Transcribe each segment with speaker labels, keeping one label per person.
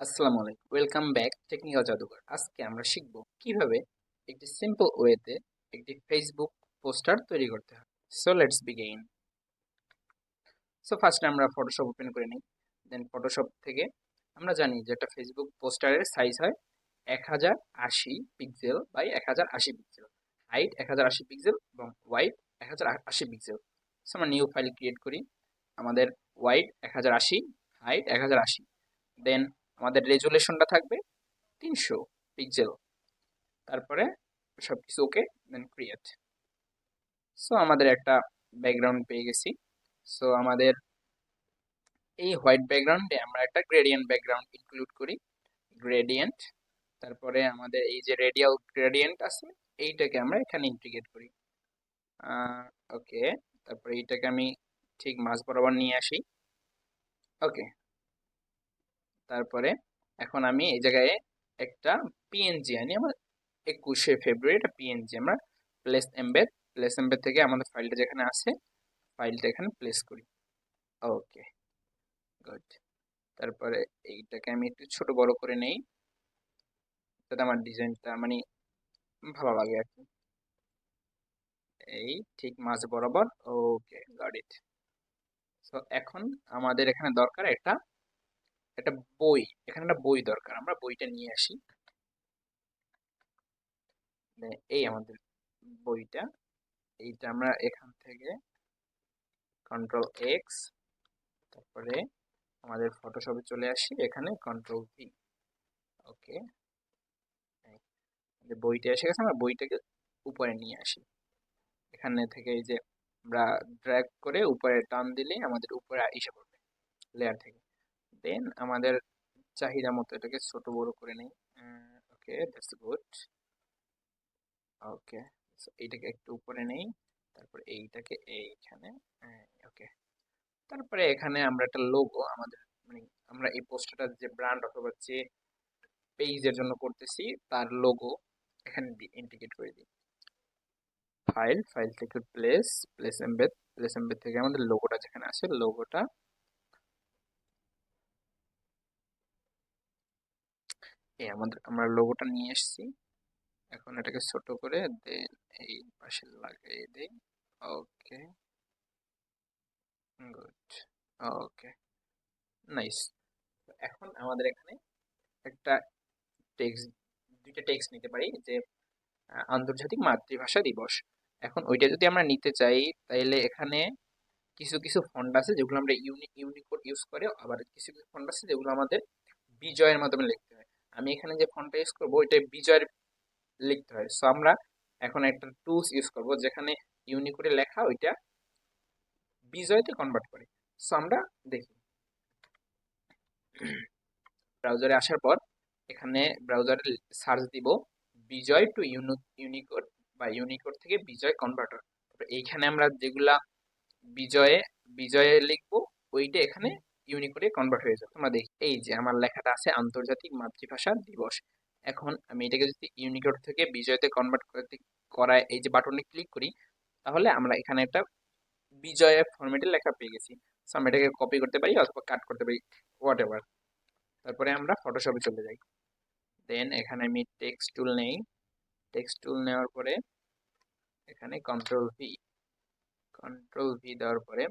Speaker 1: আসসালামু আলাইকুম, welcome back technical জাদুঘর। আজকে আমরা শিখব কিভাবে একটি সিম্পল ওয়েতে একটি ফেসবুক পোস্টার তৈরি করতে হয়। So let's begin. So first আমরা ফটোশপ ওপেন করে নিই। দেন ফটোশপ থেকে আমরা জানি যে একটা ফেসবুক পোস্টারের সাইজ হয় 1080 pixel by 1080 pixel, height 1080 pixel এবং ওয়াইড 1080 পিক্সেল। সো আমরা নিউ ফাইল ক্রিয়েট করি। আমাদের ওয়াইড 1080, হাইট 1080, দেন আমাদের রেজুলেশনটা থাকবে 300 পিক্সেল। তারপরে সবকিছু ওকে, দেন ক্রিয়েট। সো আমাদের একটা ব্যাকগ্রাউন্ড পেয়ে গেছি। সো আমাদের এই হোয়াইট ব্যাকগ্রাউন্ডে আমরা একটা গ্রেডিয়েন্ট ব্যাকগ্রাউন্ড ইনক্লুড করি, গ্রেডিয়েন্ট। তারপরে আমাদের এই যে রেডিয়াল গ্রেডিয়েন্ট আছে, এইটাকে আমরা এখানে ইন্টিগ্রেট করি। ওকে, তারপরে এইটাকে আমি ঠিক মাঝ বরাবর নিয়ে আসি। ওকে, তারপরে এখন আমি এই জায়গায় একটা পিএনজি আনি। আমার 21শে ফেব্রুয়ারি একটা পিএনজি আমরা প্লেস এমবেড থেকে আমাদের ফাইলটা যেখানে আছে, ফাইলটা এখানে প্লেস করি। ওকে, গুড। তারপরে এইটাকে আমি একটু ছোট বড় করে নেই, যাতে আমার ডিজাইনটা মানে ভালো লাগে আর কি। এই ঠিক মাঝ বরাবর। ওকে, গট ইট। সো এখন আমাদের এখানে দরকার একটা একটা বই। এখানে একটা বই দরকার, আমরা বইটা নিয়ে আসি। এই আমাদের বইটা, এইটা আমরা এখান থেকে কন্ট্রোল এক্স, তারপরে আমাদের ফটোশপে চলে আসি, এখানে কন্ট্রোল ভি। ওকে, যে বইটা এসে গেছে, আমরা বইটাকে উপরে নিয়ে আসি। এখানে থেকে এই যে আমরা ড্র্যাগ করে উপরে টান দিলেই আমাদের উপরে এসে পড়বে লেয়ার থেকে। দেন আমাদের চাহিদা মতো এটাকে ছোট বড় করে নেই। ওকে, দ্যাটস গুড। ওকে, এইটাকে একটু উপরে নেই, তারপর এইটাকে এইখানে। ওকে, তারপরে এখানে আমরা একটা লোগো আমাদের মানে আমরা এই পোস্টারটা যে ব্র্যান্ড অথবা যে পেজের জন্য করতেছি তার লোগো এখানে ইন্টিগ্রেট করে দিই। ফাইল থেকে প্লেস এমবেড থেকে আমাদের লোগোটা যেখানে আছে, লোগোটা আমরা লোগোটা নিয়ে এসেছি। এখন এটাকে ছোট করে দেন এই পাশে লাগিয়ে দেই। ওকে, গুড। ওকে, নাইস। এখন আমাদের এখানে একটা টেক্সট, দুইটা টেক্সট নিতে পারি যে আন্তর্জাতিক মাতৃভাষা দিবস। এখন ওইটা যদি আমরা নিতে চাই, তাইলে এখানে কিছু কিছু ফন্ট আছে যেগুলো আমরা ইউনিকোড ইউজ করে, আবার কিছু কিছু ফন্ট আছে যেগুলো আমাদের বিজয়ের মাধ্যমে লিখতে হয়। আমি এখানে যে ফন্টটা ইউজ করবো ওইটা বিজয়ের লিখতে হয়। সো আমরা এখন একটা টুলস ইউজ করব যেখানে ইউনিকোডে লেখা ওইটা বিজয়তে কনভার্ট করে। সো আমরা দেখি, ব্রাউজারে আসার পর এখানে ব্রাউজারে সার্চ দিব বিজয় টু ইউনিকোড বা ইউনিকোড থেকে বিজয় কনভার্টার। এইখানে আমরা যেগুলা বিজয়ে বিজয়ে লিখবো ওইটা এখানে ইউনিকোডে কনভার্ট হয়ে যাবে। তোমরা দেখি এই যে আমার লেখাটা আছে আন্তর্জাতিক মাতৃভাষা দিবস। এখন আমি এটাকে যদি ইউনিকোড থেকে বিজয়তে কনভার্ট করতে করায় এই যে বাটনে ক্লিক করি, তাহলে আমরা এখানে একটা বিজয় ফরম্যাটে লেখা পেয়ে গেছি। সো আমরা এটাকে কপি করতে পারি অথবা কাট করতে পারি, হোয়াট এভার। তারপরে আমরা ফটোশপে চলে যাই। দেন এখানে আমি টেক্সট টুল নেই। টেক্সট টুল নেওয়ার পরে এখানে কন্ট্রোল ভি দেওয়ার পরে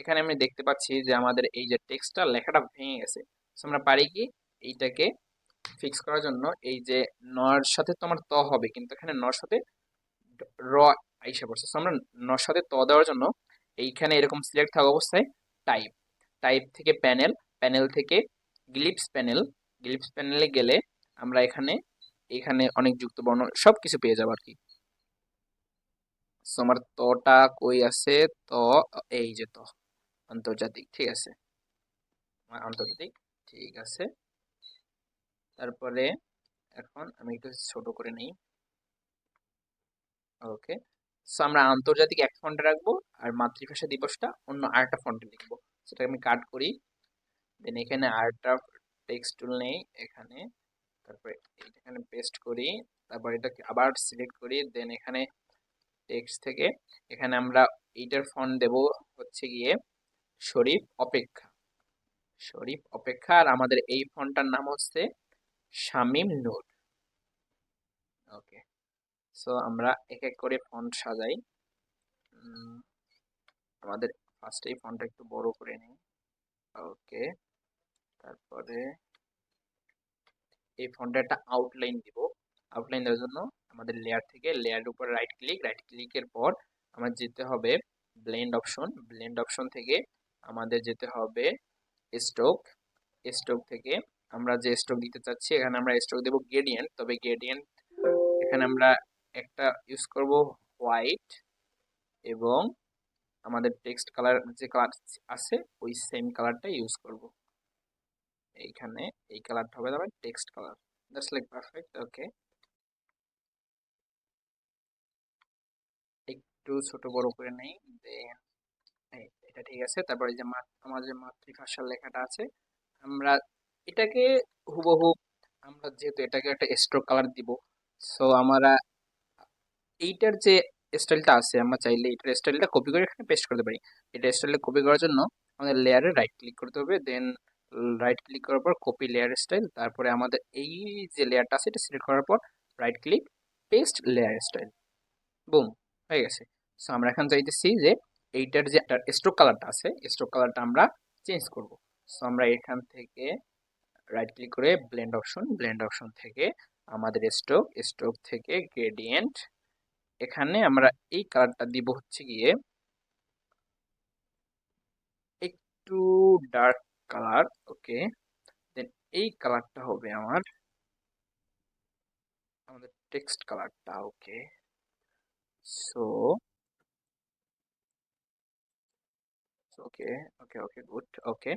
Speaker 1: এখানে আমি দেখতে পাচ্ছি যে আমাদের এই যে টেক্সটটা লেখাটা ভেঙে গেছে। সো আমরা পারি কি এইটাকে ফিক্স করার জন্য, এই যে নর সাথে তো আমার ত হবে, কিন্তু এখানে নর সাথে র আইসা পড়ছে। সো আমরা নর সাথে ত দেওয়ার জন্য এইখানে এরকম সিলেক্ট থাকা অবস্থায় টাইপ, টাইপ থেকে প্যানেল, প্যানেল থেকে গ্লিপস প্যানেলে গেলে আমরা এখানে এখানে অনেক যুক্ত বর্ণ সব কিছু পেয়ে যাবো আর কি। সো আমার তটা কই আছে, ত এই যে ত আন্তর্জাতিক, ঠিক আছে, আমার আন্তর্জাতিক, ঠিক আছে। তারপরে এখন আমি একটু ছোট করে নিই। ওকে, সো আমরা আন্তর্জাতিক এক ফন্টে রাখবো আর মাতৃভাষা দিবসটা অন্য আরেকটা ফন্টে লিখবো। সেটা আমি কাট করি। দেন এখানে আরেকটা টেক্সট টুল নেই এখানে, তারপরে এখানে পেস্ট করি, তারপর এটাকে আবার সিলেক্ট করি। দেন এখানে টেক্সট থেকে এখানে আমরা এইটার ফন্ট দেব হচ্ছে গিয়ে শরীফ অপেক্ষা। শরীফ অপেক্ষা আর আমাদের এই ফন্টটার নাম হচ্ছে শামীম নূর। ওকে, সো আমরা এক এক করে ফন্ট সাজাই। আমাদের ফার্স্টে এই ফন্টটা একটু বড় করে নিই। ওকে, তারপরে এই ফন্টে একটা আউটলাইন দিব। আউটলাইন দেওয়ার জন্য আমাদের লেয়ার থেকে লেয়ারের উপর রাইট ক্লিকের পর আমার যেতে হবে ব্লেন্ড অপশন থেকে আমাদের যেতে হবে স্ট্রোক। স্ট্রোক থেকে আমরা যে স্ট্রোক দিতে চাচ্ছি এখানে আমরা স্ট্রোক দেব গ্রেডিয়েন্ট, তবে গ্রেডিয়েন্ট এখানে আমরা একটা ইউজ করব হোয়াইট, এবং আমাদের টেক্সট কালার যে কালার আছে ওই সেম কালারটা ইউজ করব। এইখানে এই কালারটা হবে আমার text colour. That's like perfect. Okay, একটু ছোট বড় করে নেই, দেন এটা ঠিক আছে। তারপরে এই যে আমার যে মাতৃভাষার লেখাটা আছে, আমরা এটাকে হুবহু, আমরা যেহেতু এটাকে একটা স্ট্রোক কালার দিব, সো আমরা এইটার যে স্টাইলটা আছে আমরা চাইলে এটার স্টাইলটা কপি করে এখানে পেস্ট করতে পারি। এটা স্টাইলটা কপি করার জন্য আমাদের লেয়ারে রাইট ক্লিক করতে হবে, দেন রাইট ক্লিক করার পর কপি লেয়ার স্টাইল, তারপরে আমাদের এই যে লেয়ারটা আছে এটা সিলেক্ট করার পর right click paste layer style, boom, হয়ে গেছে। সো আমরা এখন চাইতেছি যে এইটার যে স্ট্রোক কালারটা আছে স্ট্রোক কালারটা আমরা চেঞ্জ করব। সো আমরা এখান থেকে রাইট ক্লিক করে ব্লেন্ড অপশন থেকে আমাদের স্ট্রোক থেকে গ্রেডিয়েন্ট, এখানে আমরা এই কালারটা দিব হচ্ছে গিয়ে একটু ডার্ক কালার। ওকে, দেন এই কালারটা হবে আমাদের টেক্সট কালারটা। ওকে, সো ওকে ওকে ওকে গুড। ওকে,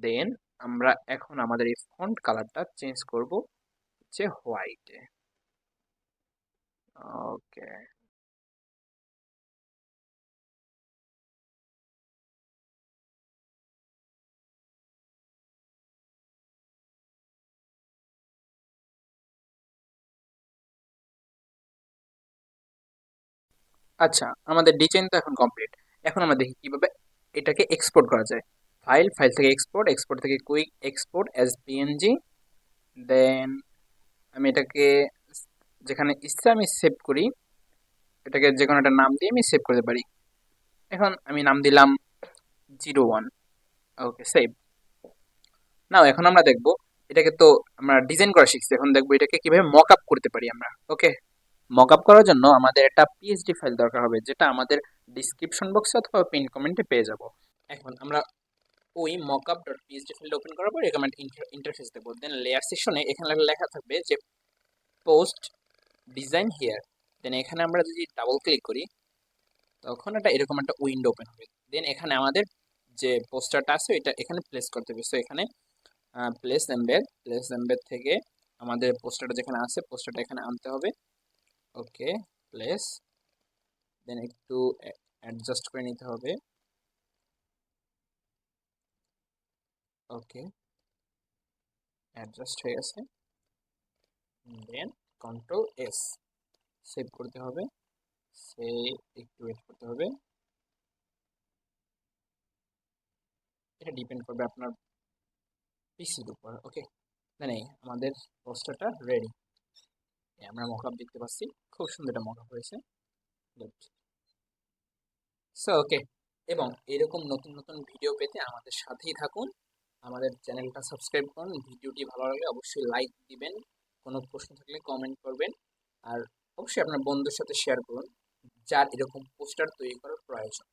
Speaker 1: দেন আমরা এখন আমাদের এই ফন্ট কালারটা চেঞ্জ করব হচ্ছে হোয়াইটে। ওকে, আচ্ছা, আমাদের ডিজাইন তো এখন কমপ্লিট। এখন আমরা দেখি কিভাবে এটাকে এক্সপোর্ট করা যায়। ফাইল থেকে এক্সপোর্ট থেকে কুইক এক্সপোর্ট অ্যাজ পিএনজি, দেন আমি এটাকে যেখানে ইচ্ছা আমি সেভ করি, এটাকে যে কোনো একটা নাম দিয়ে আমি সেভ করতে পারি। এখন আমি নাম দিলাম 01। ওকে, সেভ। নাও এখন আমরা দেখব এটাকে তো আমরা ডিজাইন করা শিখছি, এখন দেখবো এটাকে কিভাবে মক আপ করতে পারি আমরা। ওকে, মক আপ করার জন্য আমাদের একটা পিএসডি ফাইল দরকার হবে, যেটা আমাদের ডিসক্রিপশন বক্সে অথবা পিন কমেন্টে পেয়ে যাব। এখন আমরা ওই mockup.psd ফাইল ওপেন করার পর রেকমেন্ড ইন্টারফেস দেব, দেন লেয়ার সেকশনে এখানে লেখা থাকবে যে পোস্ট ডিজাইন হিয়ার, দেন এখানে আমরা যদি ডাবল ক্লিক করি তখন এরকম একটা উইন্ডো ওপেন হবে। দেন এখানে আমাদের যে পোস্টারটা আছে এটা এখানে প্লেস করতে হবে। সো এখানে প্লেস এমবেড থেকে আমাদের পোস্টারটা যেখানে আছে পোস্টারটা এখানে আনতে হবে। ওকে, প্লেস, দেন একটু অ্যাডজাস্ট করে নিতে হবে। ওকে, অ্যাডজাস্ট হয়ে গেছে। দেন কন্ট্রোল এস, সেভ করতে হবে। সে একটু ওয়েট করতে হবে, এটা ডিপেন্ড করবে আপনার পিসির উপর। ওকে, মানে আমাদের পোস্টারটা রেডি, আমরা মকআপ দেখতে পাচ্ছি, খুব সুন্দর একটা মকআপ হয়েছে। গুড। সো ওকে, এবং এরকম নতুন নতুন ভিডিও পেতে আমাদের সাথেই থাকুন, আমাদের চ্যানেলটা সাবস্ক্রাইব করুন, ভিডিওটি ভালো লাগলে অবশ্যই লাইক দিবেন, কোনো প্রশ্ন থাকলে কমেন্ট করবেন, আর অবশ্যই আপনার বন্ধুদের সাথে শেয়ার করুন যার এরকম পোস্টার তৈরি করার প্রয়োজন।